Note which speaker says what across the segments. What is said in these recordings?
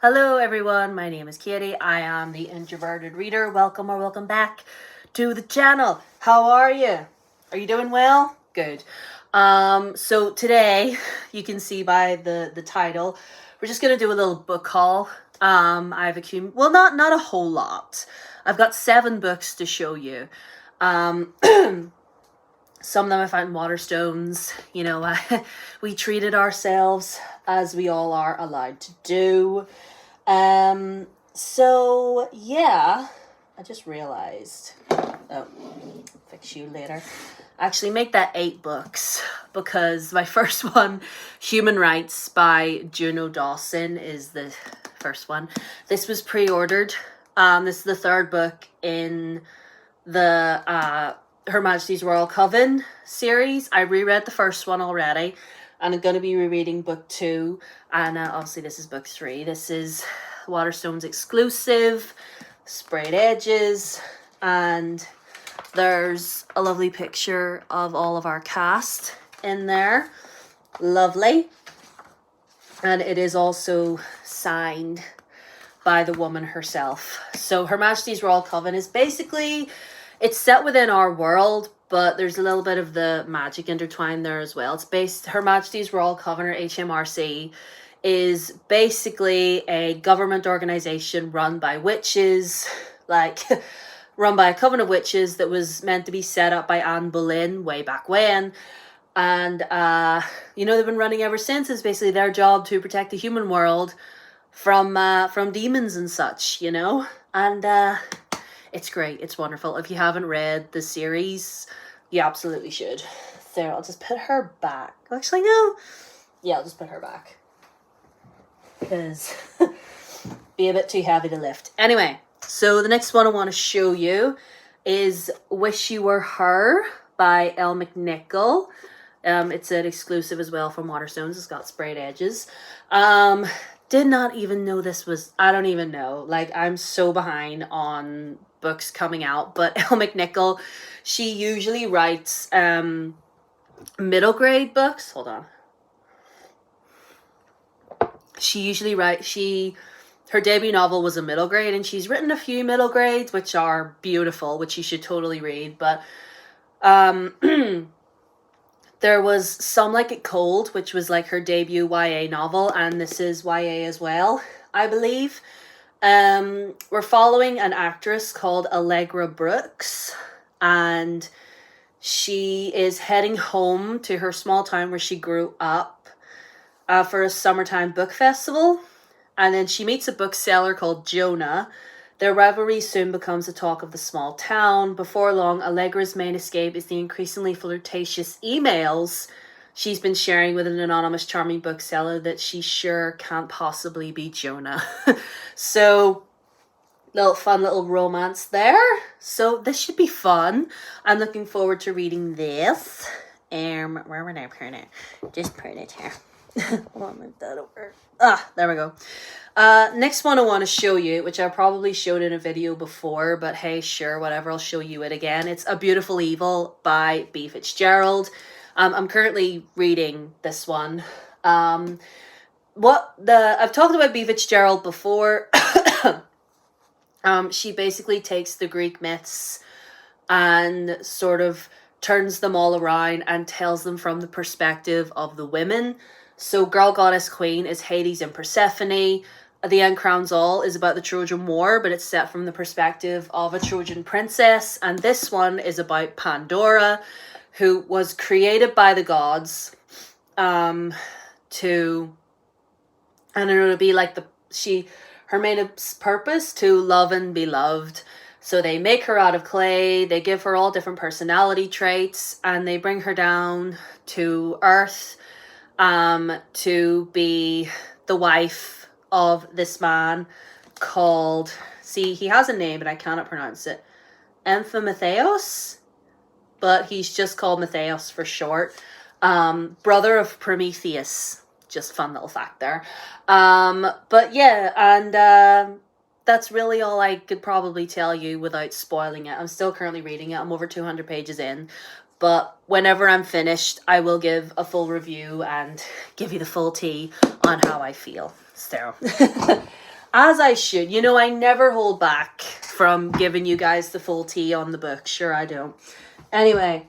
Speaker 1: Hello everyone, my name is Katie. I am the Introverted Reader. Welcome or welcome back to the channel. How are you? Are you doing well? Good. So today, you can see by the title, we're just gonna do a little book haul. I've accumulated, well, not a whole lot. I've got 7 books to show you. Some of them I found in Waterstones. You know, we treated ourselves as we all are allowed to do. So yeah, I just realized, oh, fix you later. Actually make that 8 books because my first one, Human Rights by Juno Dawson, is the first one. This was pre-ordered. This is the 3rd book in the, Her Majesty's Royal Coven series. I reread the first one already, and I'm going to be rereading book 2, and obviously this is book 3. This is Waterstones exclusive, sprayed edges, and there's a lovely picture of all of our cast in there. Lovely. And it is also signed by the woman herself. So Her Majesty's Royal Coven is basically, it's set within our world, but there's a little bit of the magic intertwined there as well. It's based, Her Majesty's Royal Coven, or HMRC, is basically a government organization run by witches, like run by a coven of witches that was meant to be set up by Anne Boleyn way back when. And, you know, they've been running ever since. It's basically their job to protect the human world from demons and such, you know? And, it's great. It's wonderful. If you haven't read the series, you absolutely should. There, I'll just put her back. Actually, no. Yeah, I'll just put her back. Because be a bit too heavy to lift. Anyway, so the next one I want to show you is Wish You Were Her by Elle McNichol. It's an exclusive as well from Waterstones. It's got sprayed edges. Did not even know this was, I don't even know. Like, I'm so behind on books coming out. But Elle McNichol, she usually writes middle grade books. Hold on. She usually writes, her debut novel was a middle grade, and she's written a few middle grades, which are beautiful, which you should totally read. But there was Some Like It Cold, which was like her debut YA novel, and this is YA as well, I believe. We're following an actress called Allegra Brooks, and she is heading home to her small town where she grew up for a summertime book festival. And then she meets a bookseller called Jonah. Their rivalry soon becomes the talk of the small town. Before long, Allegra's main escape is the increasingly flirtatious emails she's been sharing with an anonymous charming bookseller that she's sure can't possibly be Jonah. So, fun little romance there. So this should be fun. I'm looking forward to reading this. Where would I put it? Just put it here. I'll move that over. There we go. Next one I want to show you, which I probably showed in a video before, but hey, sure, whatever, I'll show you it again. It's A Beautiful Evil by B. Fitzgerald. I'm currently reading this one. I've talked about B. Fitzgerald before. She basically takes the Greek myths and sort of turns them all around and tells them from the perspective of the women. So Girl, Goddess, Queen is Hades and Persephone. The End Crowns All is about the Trojan War, but it's set from the perspective of a Trojan princess. And this one is about Pandora, who was created by the gods to be like her main purpose to love and be loved. So they make her out of clay, they give her all different personality traits, and they bring her down to Earth to be the wife of this man called, he has a name, but I cannot pronounce it, Epimetheus, but he's just called Matthias for short. Brother of Prometheus. Just fun little fact there. But yeah, and that's really all I could probably tell you without spoiling it. I'm still currently reading it. I'm over 200 pages in. But whenever I'm finished, I will give a full review and give you the full tea on how I feel. So, As I should. You know, I never hold back from giving you guys the full tea on the book. Sure, I don't. Anyway,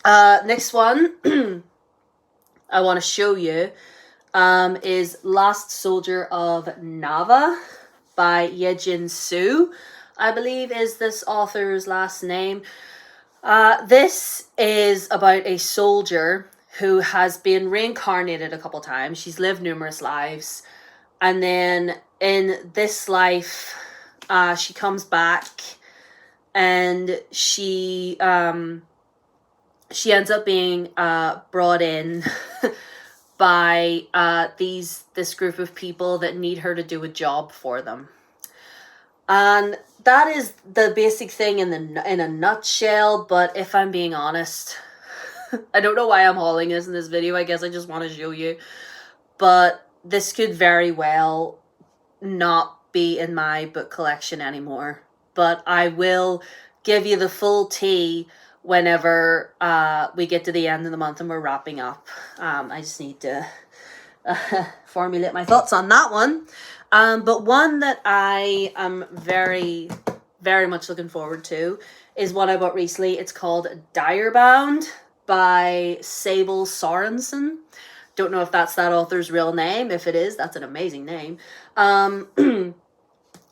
Speaker 1: next one I want to show you is Last Soldier of Nava by Yejin Su, I believe is this author's last name. This is about a soldier who has been reincarnated a couple times. She's lived numerous lives. And then in this life, she comes back and she ends up being brought in by this group of people that need her to do a job for them. And that is the basic thing in a nutshell. But if I'm being honest, I don't know why I'm hauling this in this video. I guess I just want to show you. But this could very well not be in my book collection anymore. But I will give you the full tea whenever we get to the end of the month and we're wrapping up. I just need to formulate my thoughts on that one. But one that I am very, very much looking forward to is one I bought recently. It's called Direbound by Sable Sorensen. Don't know if that's that author's real name. If it is, that's an amazing name.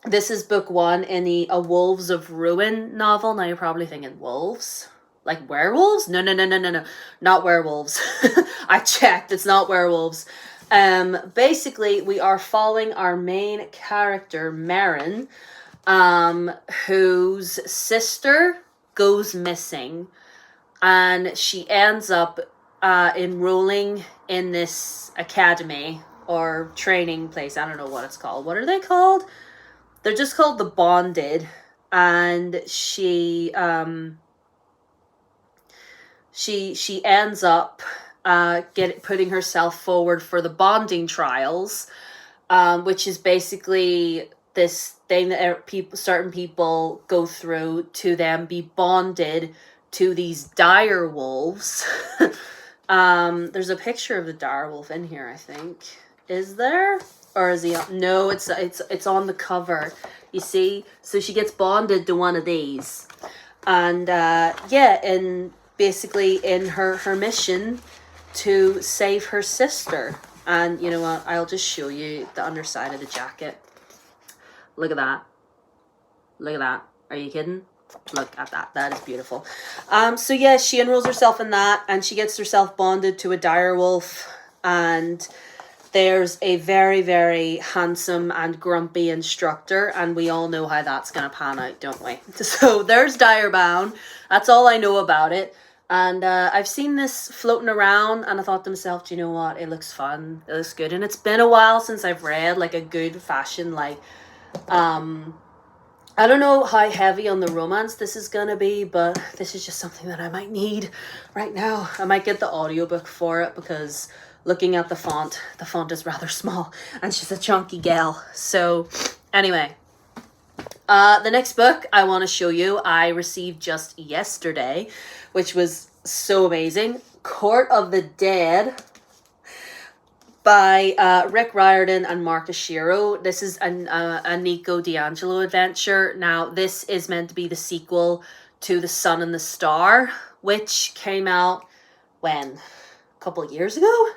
Speaker 1: This is book 1 in the A Wolves of Ruin novel. Now you're probably thinking, wolves? Like werewolves? No. Not werewolves. I checked. It's not werewolves. Basically, we are following our main character, Marin, whose sister goes missing. And she ends up enrolling in this academy or training place. I don't know what it's called. What are they called? They're just called the Bonded. And she ends up putting herself forward for the bonding trials, which is basically this thing that certain people go through to then be bonded to these dire wolves. There's a picture of the dire wolf in here, I think. Is there? Or is he? No, it's on the cover. You see? So she gets bonded to one of these. And and basically in her mission to save her sister. And you know what? I'll just show you the underside of the jacket. Look at that. Look at that. Are you kidding? Look at that. That is beautiful. So yeah, she enrolls herself in that and she gets herself bonded to a dire wolf. And there's a very, very handsome and grumpy instructor. And we all know how that's going to pan out, don't we? So there's Direbound. That's all I know about it. And I've seen this floating around and I thought to myself, do you know what? It looks fun. It looks good. And it's been a while since I've read like a good fashion, like, I don't know how heavy on the romance this is going to be, but this is just something that I might need right now. I might get the audiobook for it because looking at the font is rather small and she's a chunky gal. So anyway, the next book I want to show you, I received just yesterday, which was so amazing. Court of the Dead by Rick Riordan and Marcus Shiro. This is a Nico D'Angelo adventure. Now, this is meant to be the sequel to The Sun and the Star, which came out, when? A couple of years ago?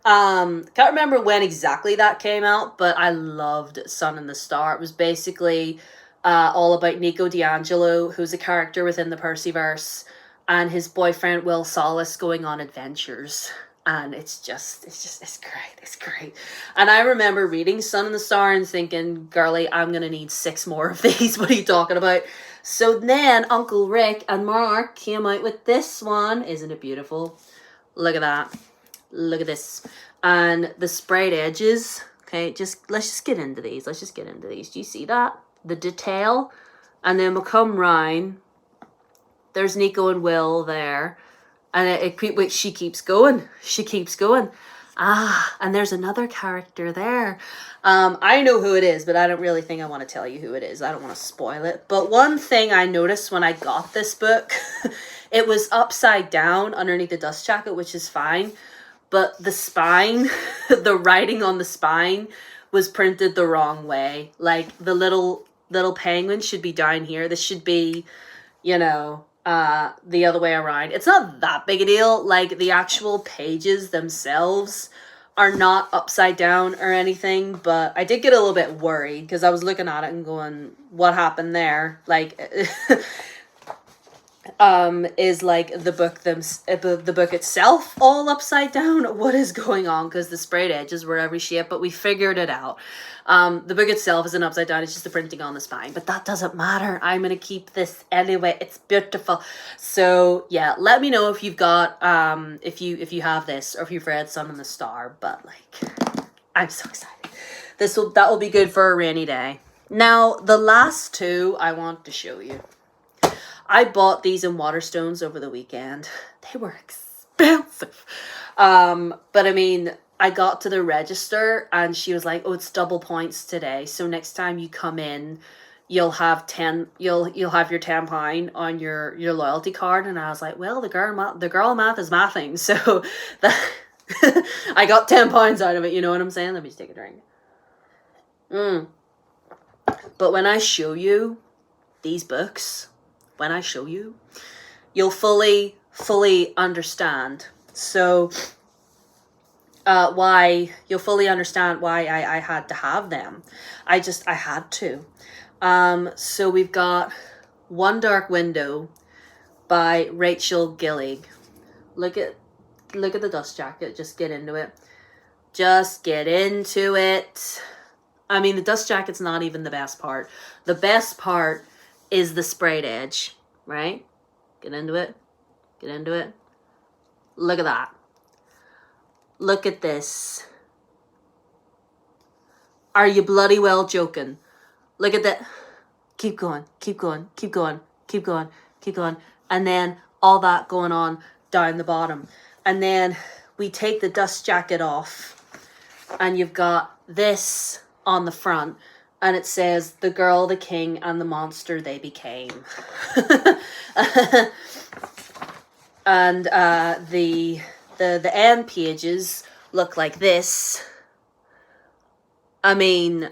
Speaker 1: Can't remember when exactly that came out, but I loved Sun and the Star. It was basically all about Nico D'Angelo, who's a character within the Percyverse, and his boyfriend Will Solace going on adventures. And it's great. And I remember reading Sun and the Star and thinking, girly, I'm going to need 6 more of these. What are you talking about? So then Uncle Rick and Mark came out with this one. Isn't it beautiful? Look at that. Look at this. And the sprayed edges. Okay, let's just get into these. Do you see that? The detail. And then we'll come round. There's Nico and Will there. And she keeps going. And there's another character there. I know who it is, but I don't really think I want to tell you who it is. I don't want to spoil it. But one thing I noticed when I got this book, it was upside down underneath the dust jacket, which is fine. But the spine, the writing on the spine was printed the wrong way. Like the little penguin should be down here. This should be, you know, the other way around. It's not that big a deal. Like the actual pages themselves are not upside down or anything, but I did get a little bit worried because I was looking at it and going, what happened there? Like is like the book itself all upside down? What is going on? Because the sprayed edges were every shape, but we figured it out. The book itself isn't upside down, it's just the printing on the spine, but that doesn't matter. I'm gonna keep this anyway. It's beautiful. So yeah, let me know if you've got if you have this, or if you've read Sun and the Star. But like, I'm so excited. That will be good for a rainy day. Now the last two I want to show you. I bought these in Waterstones over the weekend. They were expensive. But I mean, I got to the register and she was like, oh, it's double points today. So next time you come in, you'll have you'll have your £10 on your loyalty card. And I was like, well, the girl math is mathing. So that I got £10 out of it. You know what I'm saying? Let me just take a drink. But when I show you these books, when I show you, you'll fully understand. So you'll fully understand why I had to have them. I had to. So we've got One Dark Window by Rachel Gillig. Look at the dust jacket. Just get into it. Just get into it. I mean, the dust jacket's not even the best part. The best part is the sprayed edge, right? Get into it. Get into it. Look at that. Look at this. Are you bloody well joking? Look at that. Keep going, keep going, keep going, keep going, keep going. And then all that going on down the bottom. And then we take the dust jacket off and you've got this on the front. And it says, the girl, the king, and the monster they became. And the end pages look like this. I mean,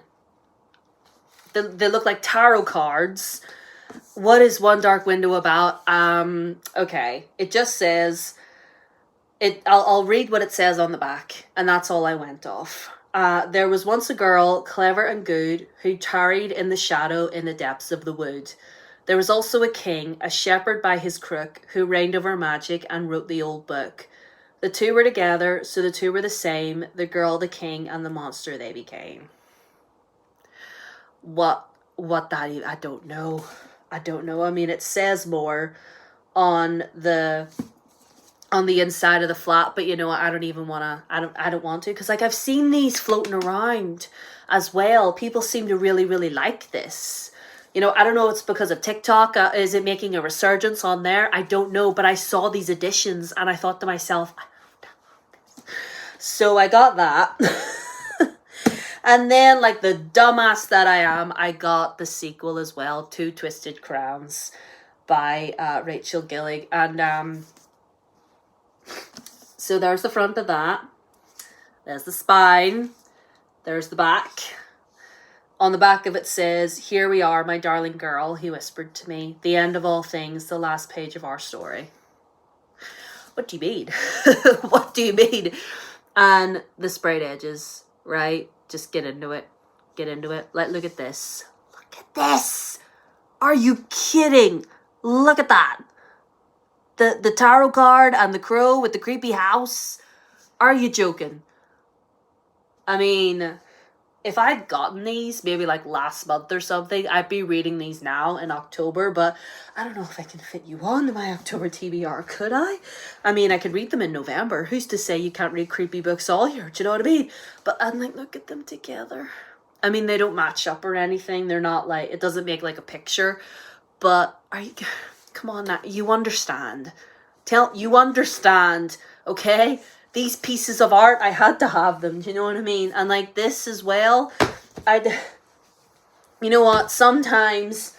Speaker 1: they look like tarot cards. What is One Dark Window about? Okay, it just says, I'll read what it says on the back, and that's all I went off. There was once a girl, clever and good, who tarried in the shadow in the depths of the wood. There was also a king, a shepherd by his crook, who reigned over magic and wrote the old book. The two were together, so the two were the same, the girl, the king, and the monster they became. What that is, I don't know. I mean, it says more on the inside of the flat, but you know what, I don't want to, because like I've seen these floating around as well. People seem to really like this. You know, I don't know if it's because of TikTok. Is it making a resurgence on there? I don't know, but I saw these editions and I thought to myself, I have to have this. So I got that. And then, like the dumbass that I am, I got the sequel as well, Two Twisted Crowns by Rachel Gillig. And so there's the front of that. There's the spine. There's the back. On the back of it says, here we are, my darling girl, he whispered to me. The end of all things, the last page of our story. What do you mean? What do you mean? And the sprayed edges, right? Just get into it. Get into it. Look at this. Look at this. Are you kidding? Look at that. The tarot card and the crow with the creepy house. Are you joking? I mean, if I'd gotten these maybe like last month or something, I'd be reading these now in October, but I don't know if I can fit you on my October TBR, could I? I mean, I could read them in November. Who's to say you can't read creepy books all year? Do you know what I mean? But I'm like, look at them together. I mean, they don't match up or anything. They're not like, it doesn't make like a picture, but are you, come on now, you understand. You understand, okay? These pieces of art, I had to have them, do you know what I mean? And like this as well, you know what, sometimes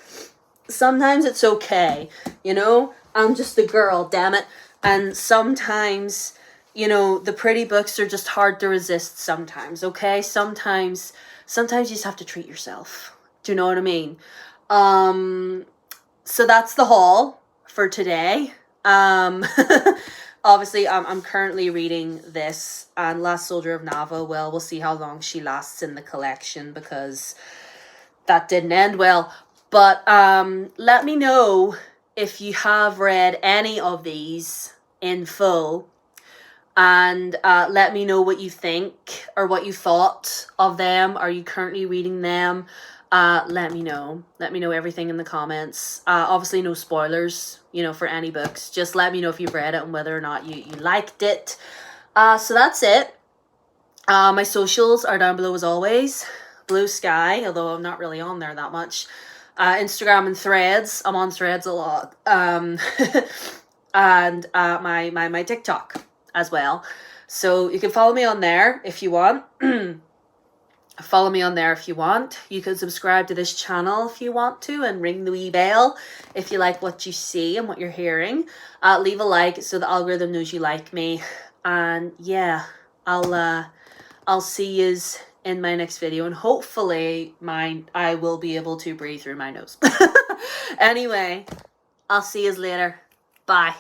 Speaker 1: it's okay, you know? I'm just a girl, damn it. And sometimes, you know, the pretty books are just hard to resist sometimes, okay? Sometimes you just have to treat yourself. Do you know what I mean? So that's the haul for today. Obviously, I'm currently reading this, and Last Soldier of Nava. Well, we'll see how long she lasts in the collection, because that didn't end well. But let me know if you have read any of these in full, and let me know what you think or what you thought of them. Are you currently reading them? Let me know. Let me know everything in the comments. Obviously no spoilers, you know, for any books. Just let me know if you've read it and whether or not you liked it. So that's it. My socials are down below as always. Blue Sky, although I'm not really on there that much. Instagram and Threads. I'm on Threads a lot. And my TikTok as well. So you can follow me on there if you want. Follow me on there if you want. You can subscribe to this channel if you want to, and ring the wee bell if you like what you see and what you're hearing. Leave a like so the algorithm knows you like me. And yeah, I'll see yous in my next video, and hopefully I will be able to breathe through my nose. Anyway, I'll see yous later. Bye.